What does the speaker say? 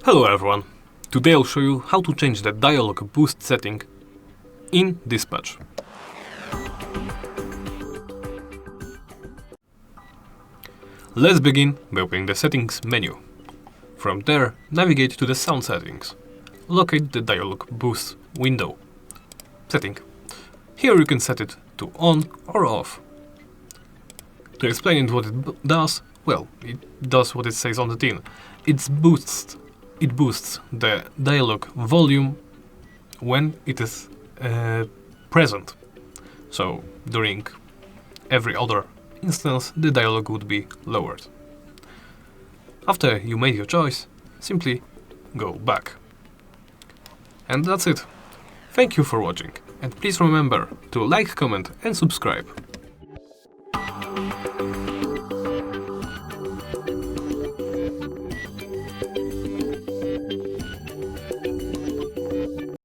Hello everyone! Today I'll show you how to change the Dialog Boost setting in Dispatch. Let's begin by opening the Settings menu. From there, navigate to the Sound settings. Locate the Dialog Boost window. Setting. Here you can set it to on or off. To explain it what it does, well, it does what it says on the tin. It boosts the dialog volume when it is present. So during every other instance, the dialog would be lowered. After you made your choice, simply go back. And that's it. Thank you for watching, and please remember to like, comment and subscribe.